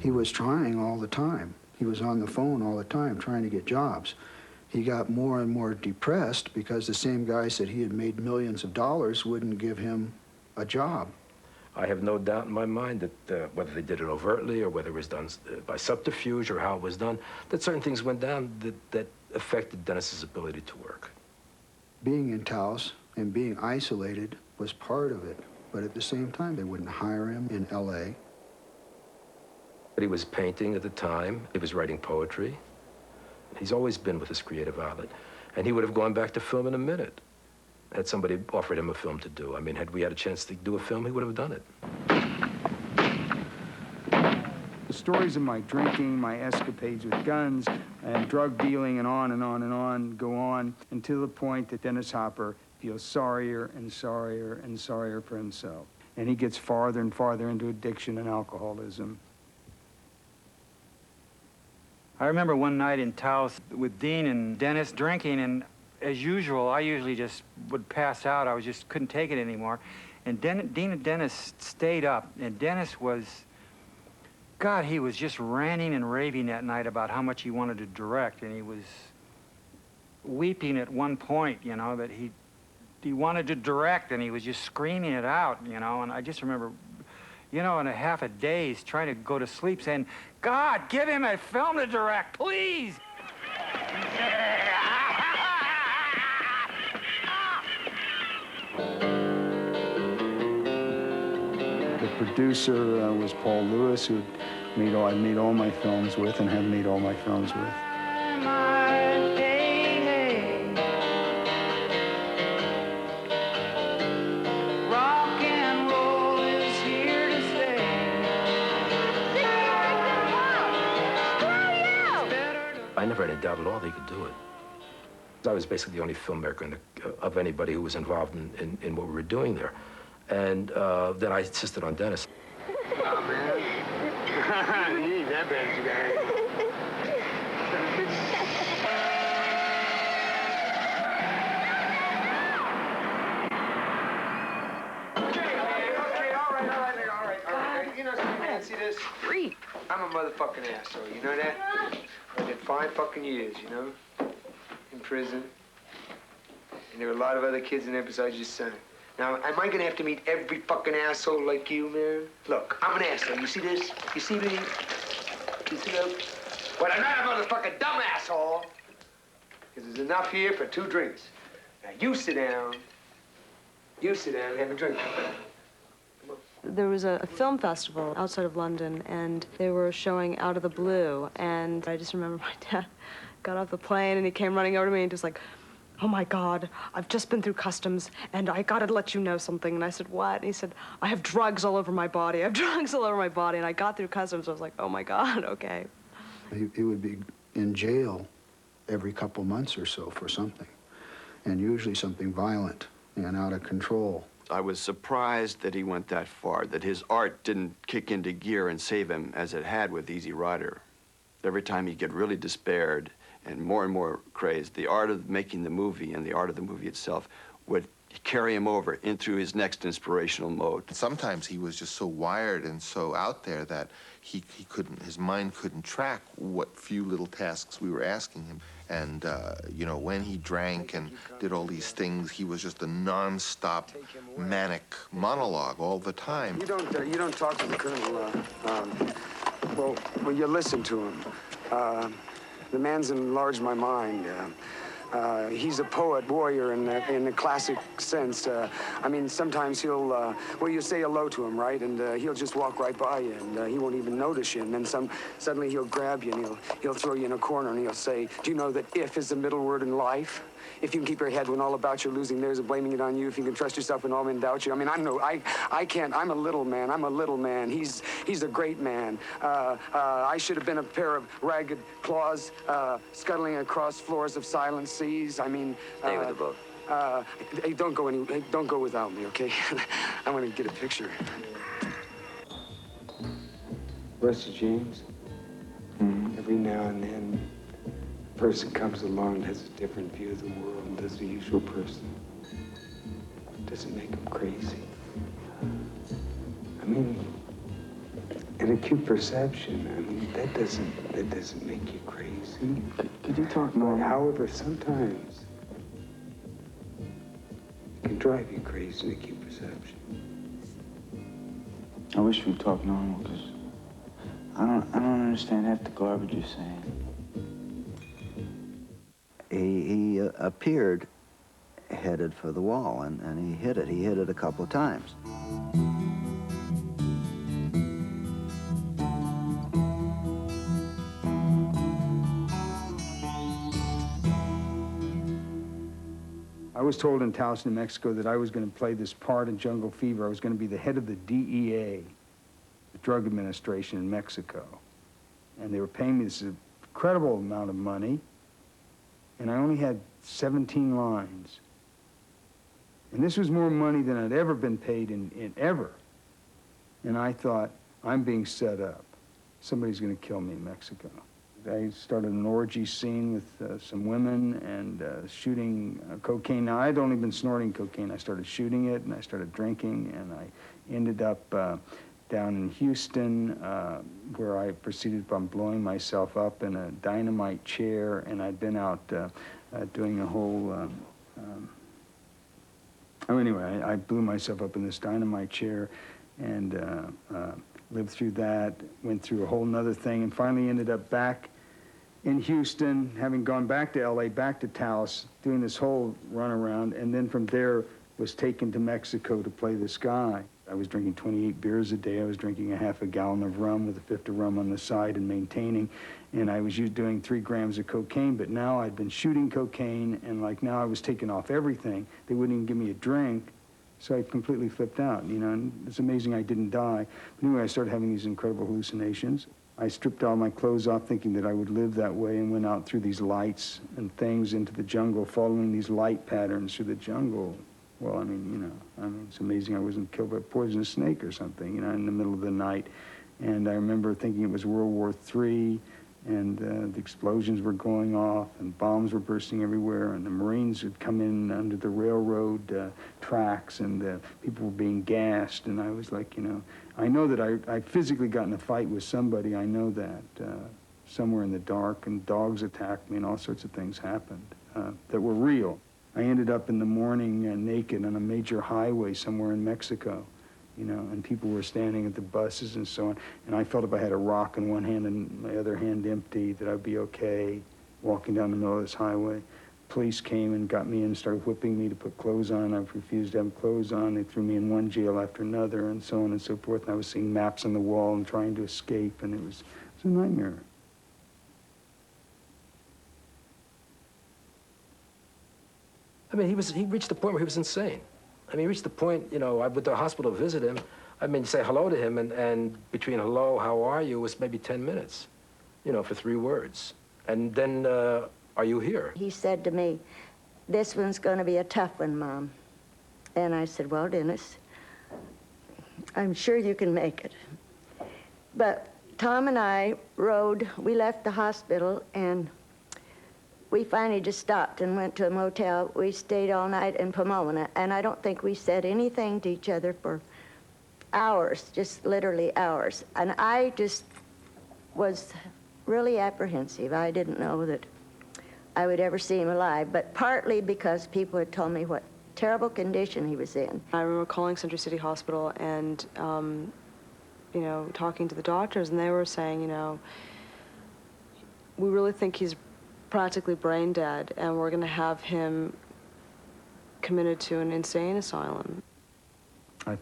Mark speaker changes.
Speaker 1: He was trying all the time. He was on the phone all the time trying to get jobs. He got more and more depressed because the same guys that he had made millions of dollars wouldn't give him a job.
Speaker 2: I have no doubt in my mind that whether they did it overtly or whether it was done by subterfuge or how it was done, that certain things went down that affected Dennis's ability to work.
Speaker 1: Being in Taos and being isolated was part of it, but at the same time, they wouldn't hire him in L.A.
Speaker 2: But he was painting at the time. He was writing poetry. He's always been with his creative outlet. And he would have gone back to film in a minute had somebody offered him a film to do. I mean, had we had a chance to do a film, he would have done it.
Speaker 3: The stories of my drinking, my escapades with guns, and drug dealing, and on and on and on, go on until the point that Dennis Hopper feels sorrier and sorrier and sorrier for himself. And he gets farther and farther into addiction and alcoholism. I remember one night in Taos with Dean and Dennis drinking, and as usual, I usually just would pass out. I just couldn't take it anymore. And Dean and Dennis stayed up, and Dennis was, God, he was just ranting and raving that night about how much he wanted to direct, and he was weeping at one point, you know, that he wanted to direct, and he was just screaming it out, you know, and I just remember, you know, in a half a daze, trying to go to sleep, saying, God, give him a film to direct, please! The producer was Paul Lewis, who I'd made all my films with and have made all my films with.
Speaker 2: I never had any doubt at all that he could do it. I was basically the only filmmaker of anybody who was involved in what we were doing there. And then I insisted on Dennis.
Speaker 4: Oh, man. You ain't that bad, you guys. Okay, all right. You know something, man, see this?
Speaker 5: Freak.
Speaker 4: I'm a motherfucking asshole, you know that? I did 5 fucking years, you know? In prison. And there were a lot of other kids in there besides your son. Now, am I gonna have to meet every fucking asshole like you, man? Look, I'm an asshole. You see this? You see me? You see that? But I'm not a motherfucking dumb asshole. Because there's enough here for 2 drinks. Now, you sit down. You sit down and have a drink.
Speaker 5: There was a film festival outside of London, and they were showing Out of the Blue, and I just remember my dad got off the plane, and he came running over to me and just like, oh my God, I've just been through customs, and I gotta let you know something. And I said, what? And he said, I have drugs all over my body. I have drugs all over my body. And I got through customs. I was like, oh my God, okay.
Speaker 1: He would be in jail every couple months or so for something, and usually something violent and out of control.
Speaker 6: I was surprised that he went that far, that his art didn't kick into gear and save him as it had with Easy Rider. Every time he'd get really despaired and more crazed, the art of making the movie and the art of the movie itself would carry him over into his next inspirational mode.
Speaker 7: Sometimes he was just so wired and so out there that he couldn't, his mind couldn't track what few little tasks we were asking him. And, you know, when he drank and did all these things, he was just a non-stop manic monologue all the time.
Speaker 4: You don't talk to the colonel, well, you listen to him. The man's enlarged my mind. He's a poet, warrior in the classic sense. I mean, sometimes he'll, you say hello to him, right? And he'll just walk right by you, and he won't even notice you. And then suddenly he'll grab you, and he'll throw you in a corner, and he'll say, do you know that if is the middle word in life? If you can keep your head when all about your losing theirs and blaming it on you, if you can trust yourself when all men doubt you. I mean, I can't, I'm a little man. He's a great man. I should have been a pair of ragged claws scuttling across floors of silent seas. I mean...
Speaker 6: Stay with the boat.
Speaker 4: Hey, don't go without me, okay? I want to get a picture. Rusty James, every now and then, a person comes along and has a different view of the world than does the usual person. Does it make them crazy? I mean,
Speaker 8: An acute perception. I mean, that doesn't make you crazy.
Speaker 9: Could you talk
Speaker 8: But
Speaker 9: normal?
Speaker 8: however, sometimes it can drive you crazy, an acute perception.
Speaker 9: I wish we'd talk normal, because I don't understand half the garbage you're saying.
Speaker 10: He appeared headed for the wall, and he hit it. He hit it a couple of times.
Speaker 8: I was told in Taos, New Mexico, that I was going to play this part in Jungle Fever. I was going to be the head of the DEA, the Drug Administration in Mexico. And they were paying me this incredible amount of money, and I only had 17 lines. And this was more money than I'd ever been paid in ever. And I thought, I'm being set up. Somebody's going to kill me in Mexico. I started an orgy scene with some women and shooting cocaine. Now, I'd only been snorting cocaine. I started shooting it, and I started drinking, and I ended up down in Houston, where I proceeded by blowing myself up in a dynamite chair, and I'd been out doing a whole... anyway, I blew myself up in this dynamite chair, and lived through that, went through a whole nother thing, and finally ended up back in Houston, having gone back to LA, back to Taos, doing this whole runaround, and then from there was taken to Mexico to play this guy. I was drinking 28 beers a day. I was drinking a half a gallon of rum with a fifth of rum on the side and maintaining, and I was doing 3 grams of cocaine, but now I'd been shooting cocaine, and like now I was taking off everything. They wouldn't even give me a drink. So I completely flipped out, you know, and it's amazing I didn't die. But anyway, I started having these incredible hallucinations. I stripped all my clothes off thinking that I would live that way, and went out through these lights and things into the jungle, following these light patterns through the jungle. Well, I mean, you know, it's amazing I wasn't killed by a poisonous snake or something, you know, in the middle of the night. And I remember thinking it was World War III, and the explosions were going off, and bombs were bursting everywhere, and the Marines had come in under the railroad tracks, and people were being gassed, and I was like, you know, I know that I physically got in a fight with somebody. I know that somewhere in the dark, and dogs attacked me, and all sorts of things happened that were real. I ended up in the morning naked on a major highway somewhere in Mexico, you know, and people were standing at the buses and so on. And I felt if I had a rock in one hand and my other hand empty, that I'd be okay walking down the middle of this highway. Police came and got me in and started whipping me to put clothes on. I refused to have clothes on. They threw me in one jail after another and so on and so forth. And I was seeing maps on the wall and trying to escape, and it was a nightmare.
Speaker 2: I mean, he reached the point where he was insane. I mean, he reached the point, you know, I went to the hospital to visit him. I mean, say hello to him, and between hello, how are you, was maybe 10 minutes, you know, for 3 words. And then, are you here?
Speaker 11: He said to me, "This one's going to be a tough one, Mom." And I said, "Well, Dennis, I'm sure you can make it." But Tom and I we left the hospital, and we finally just stopped and went to a motel. We stayed all night in Pomona, and I don't think we said anything to each other for hours, just literally hours. And I just was really apprehensive. I didn't know that I would ever see him alive, but partly because people had told me what terrible condition he was in.
Speaker 5: I remember calling Century City Hospital and, you know, talking to the doctors, and they were saying, you know, we really think he's practically brain dead, and we're going to have him committed to an insane asylum.
Speaker 8: I